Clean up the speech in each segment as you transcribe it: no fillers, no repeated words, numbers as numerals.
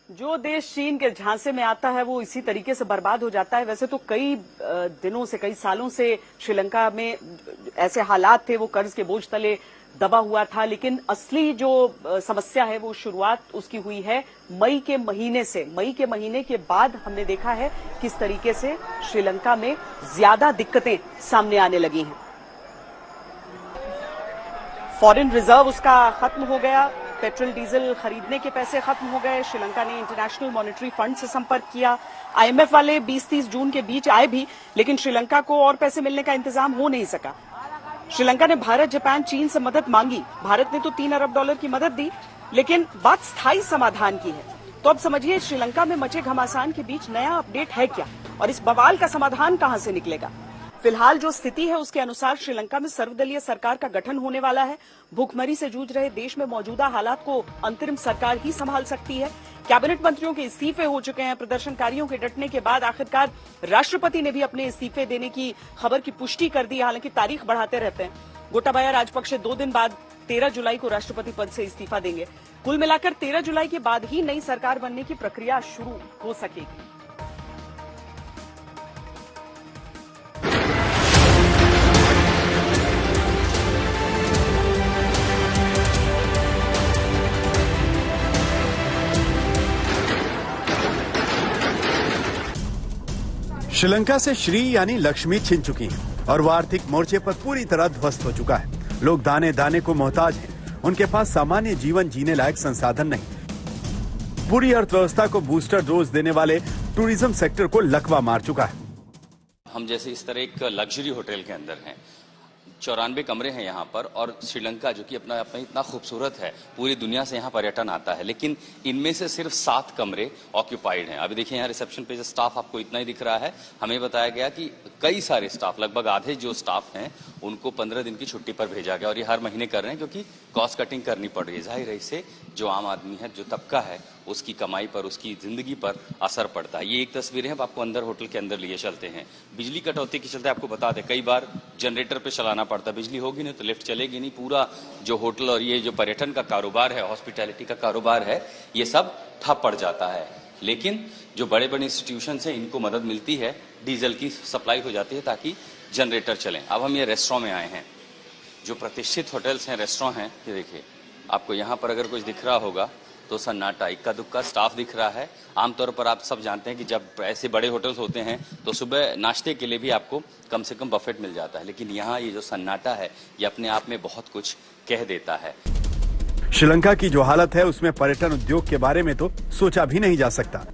जो देश चीन के झांसे में आता है वो इसी तरीके से बर्बाद हो जाता है। वैसे तो कई दिनों से, कई सालों से श्रीलंका में ऐसे हालात थे, वो कर्ज के बोझ तले दबा हुआ था, लेकिन असली जो समस्या है वो शुरुआत उसकी हुई है मई के महीने से। मई के महीने के बाद हमने देखा है किस तरीके से श्रीलंका में ज्यादा दिक्कतें सामने आने लगी हैं। फॉरेन रिजर्व उसका खत्म हो गया, पेट्रोल डीजल खरीदने के पैसे खत्म हो गए। श्रीलंका ने इंटरनेशनल मॉनेटरी फंड से संपर्क किया। आईएमएफ वाले 20-30 जून के बीच आए भी, लेकिन श्रीलंका को और पैसे मिलने का इंतजाम हो नहीं सका। श्रीलंका ने भारत, जापान, चीन से मदद मांगी। भारत ने तो $3 अरब की मदद दी, लेकिन बात स्थायी समाधान की है। तो अब समझिए श्रीलंका में मचे घमासान के बीच नया अपडेट है क्या, और इस बवाल का समाधान कहां से निकलेगा। फिलहाल जो स्थिति है उसके अनुसार श्रीलंका में सर्वदलीय सरकार का गठन होने वाला है। भूखमरी से जूझ रहे देश में मौजूदा हालात को अंतरिम सरकार ही संभाल सकती है। कैबिनेट मंत्रियों के इस्तीफे हो चुके हैं। प्रदर्शनकारियों के डटने के बाद आखिरकार राष्ट्रपति ने भी अपने इस्तीफे देने की खबर की पुष्टि कर दी। हालांकि तारीख बढ़ाते रहते हैं। गोटाबाया राजपक्षे 2 दिन बाद 13 जुलाई को राष्ट्रपति पद से इस्तीफा देंगे। कुल मिलाकर 13 जुलाई के बाद ही नई सरकार बनने की प्रक्रिया शुरू हो सकेगी। श्रीलंका से श्री यानी लक्ष्मी छिन चुकी है और वो आर्थिक मोर्चे पर पूरी तरह ध्वस्त हो चुका है। लोग दाने दाने को मोहताज हैं। उनके पास सामान्य जीवन जीने लायक संसाधन नहीं। पूरी अर्थव्यवस्था को बूस्टर डोज देने वाले टूरिज्म सेक्टर को लकवा मार चुका है। हम जैसे इस तरह एक लग्जरी होटल के अंदर हैं। 94 कमरे हैं यहाँ पर, और श्रीलंका जो कि अपना इतना खूबसूरत है, पूरी दुनिया से यहाँ पर्यटन आता है, लेकिन इनमें से सिर्फ 7 कमरे ऑक्यूपाइड हैं। अभी देखिए यहाँ रिसेप्शन पे स्टाफ आपको इतना ही दिख रहा है। हमें बताया गया कि कई सारे स्टाफ, लगभग आधे जो स्टाफ हैं, उनको 15 दिन की छुट्टी पर भेजा गया, और ये हर महीने कर रहे हैं क्योंकि कॉस्ट कटिंग करनी पड़ रही है। जाहिर है इससे जो आम आदमी है, जो तबका है, उसकी कमाई पर, उसकी जिंदगी पर असर पड़ता है। ये एक तस्वीरें हैं, आपको अंदर होटल के अंदर लिए चलते हैं। बिजली कटौती के चलते आपको बता दें, कई बार जनरेटर पे चलाना पड़ता है। बिजली होगी नहीं तो लिफ्ट चलेगी नहीं। पूरा जो होटल और ये जो पर्यटन का कारोबार है, हॉस्पिटैलिटी का कारोबार है, ये सब ठप पड़ जाता है। लेकिन जो बड़े बड़े इंस्टीट्यूशन हैं, इनको मदद मिलती है, डीजल की सप्लाई हो जाती है ताकि जनरेटर चलें। अब हम ये रेस्टोरेंट में आए हैं, जो प्रतिष्ठित होटल्स हैं, रेस्टोरेंट हैं। ये देखिए, आपको यहाँ पर अगर कुछ दिख रहा होगा तो सन्नाटा, इक्का दुक्का स्टाफ दिख रहा है। आमतौर पर आप सब जानते हैं कि जब ऐसे बड़े होटल्स होते हैं तो सुबह नाश्ते के लिए भी आपको कम से कम बफेट मिल जाता है, लेकिन यहाँ ये जो सन्नाटा है, ये अपने आप में बहुत कुछ कह देता है। श्रीलंका की जो हालत है उसमें पर्यटन उद्योग के बारे में तो सोचा भी नहीं जा सकता।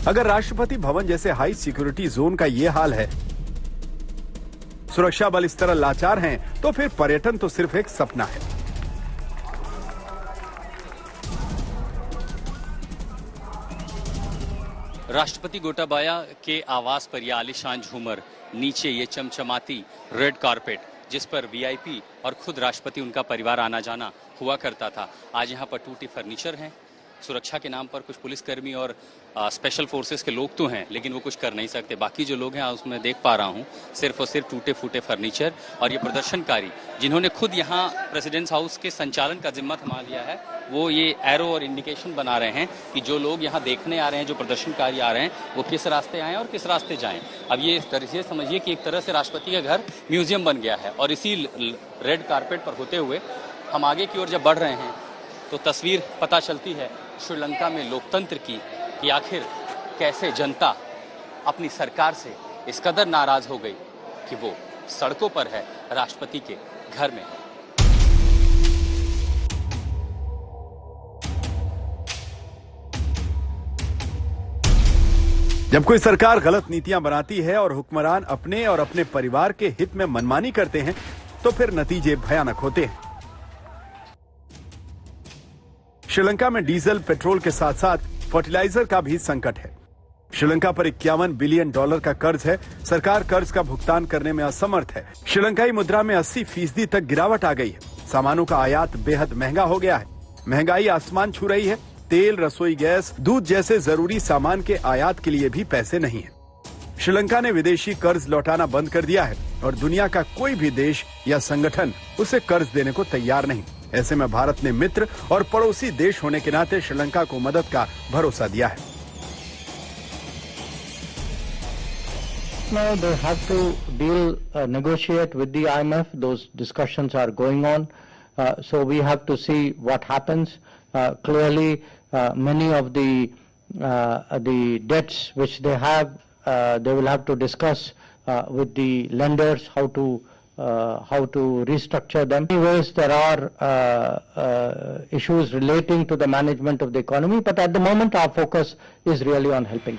अगर राष्ट्रपति भवन जैसे हाई सिक्योरिटी जोन का ये हाल है, सुरक्षा बल इस तरह लाचार हैं, तो फिर पर्यटन तो सिर्फ एक सपना है। राष्ट्रपति गोटाबाया के आवास पर यह आलीशान झूमर, नीचे ये चमचमाती रेड कारपेट जिस पर वीआईपी और खुद राष्ट्रपति, उनका परिवार आना जाना हुआ करता था, आज यहाँ पर टूटे फर्नीचर हैं। सुरक्षा के नाम पर कुछ पुलिसकर्मी और स्पेशल फोर्सेस के लोग तो हैं, लेकिन वो कुछ कर नहीं सकते। बाकी जो लोग हैं उसमें देख पा रहा हूँ सिर्फ और सिर्फ टूटे फूटे फर्नीचर। और ये प्रदर्शनकारी जिन्होंने खुद यहाँ प्रेसिडेंट्स हाउस के संचालन का जिम्मा थमा लिया है, वो ये एरो और इंडिकेशन बना रहे हैं कि जो लोग यहाँ देखने आ रहे हैं, जो प्रदर्शनकारी आ रहे हैं, वो किस रास्ते आएँ और किस रास्ते जाएँ। अब ये तरह समझिए कि एक तरह से राष्ट्रपति का घर म्यूजियम बन गया है। और इसी रेड कारपेट पर होते हुए हम आगे की ओर जब बढ़ रहे हैं तो तस्वीर पता चलती है श्रीलंका में लोकतंत्र की, कि आखिर कैसे जनता अपनी सरकार से इस कदर नाराज हो गई कि वो सड़कों पर है, राष्ट्रपति के घर में है। जब कोई सरकार गलत नीतियां बनाती है और हुक्मरान अपने और अपने परिवार के हित में मनमानी करते हैं, तो फिर नतीजे भयानक होते हैं। श्रीलंका में डीजल, पेट्रोल के साथ साथ फर्टिलाइजर का भी संकट है। श्रीलंका पर $51 बिलियन का कर्ज है। सरकार कर्ज का भुगतान करने में असमर्थ है। श्रीलंकाई मुद्रा में 80% तक गिरावट आ गई है। सामानों का आयात बेहद महंगा हो गया है। महंगाई आसमान छू रही है। तेल, रसोई गैस, दूध जैसे जरूरी सामान के आयात के लिए भी पैसे नहीं है। श्रीलंका ने विदेशी कर्ज लौटाना बंद कर दिया है और दुनिया का कोई भी देश या संगठन उसे कर्ज देने को तैयार नहीं। ऐसे में भारत ने मित्र और पड़ोसी देश होने के नाते श्रीलंका को मदद का भरोसा दिया है। Now they have to negotiate with the IMF. Those discussions are going on. So we have to see what happens. Clearly, many of the debts which they have, they will have to discuss with the lenders how to restructure them. Anyways, there are issues relating to the management of the economy, but at the moment our focus is really on helping.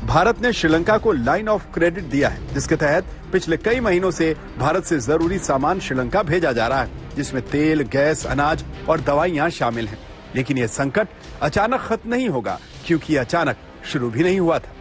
Bharat ने श्रीलंका को line of credit दिया है, जिसके तहत पिछले कई महीनों से भारत से जरूरी सामान श्रीलंका भेजा जा रहा है, जिसमें तेल, गैस, अनाज और दवाइयां शामिल हैं। लेकिन यह संकट अचानक खत्म नहीं होगा, क्योंकि अचानक शुरू भी नहीं हुआ था।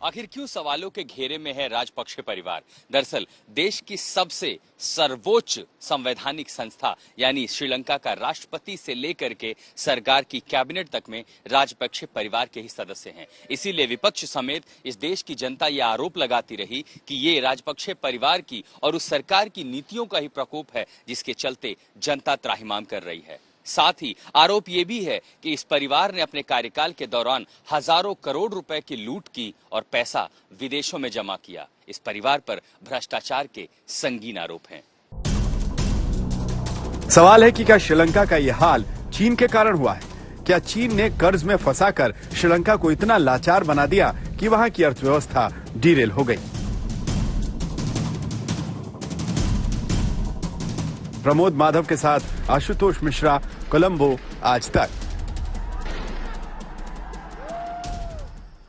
आखिर क्यों सवालों के घेरे में है राजपक्षे परिवार? दरअसल देश की सबसे सर्वोच्च संवैधानिक संस्था यानी श्रीलंका का राष्ट्रपति से लेकर के सरकार की कैबिनेट तक में राजपक्षे परिवार के ही सदस्य हैं। इसीलिए विपक्ष समेत इस देश की जनता ये आरोप लगाती रही कि ये राजपक्षे परिवार की और उस सरकार की नीतियों का ही प्रकोप है, जिसके चलते जनता त्राहिमाम कर रही है। साथ ही आरोप ये भी है कि इस परिवार ने अपने कार्यकाल के दौरान हजारों करोड़ रुपए की लूट की और पैसा विदेशों में जमा किया। इस परिवार पर भ्रष्टाचार के संगीन आरोप हैं। सवाल है कि क्या श्रीलंका का यह हाल चीन के कारण हुआ है? क्या चीन ने कर्ज में फंसाकर श्रीलंका को इतना लाचार बना दिया कि वहां की अर्थव्यवस्था डीरेल हो गई? प्रमोद माधव के साथ आशुतोष मिश्रा, कोलंबो, आज तक।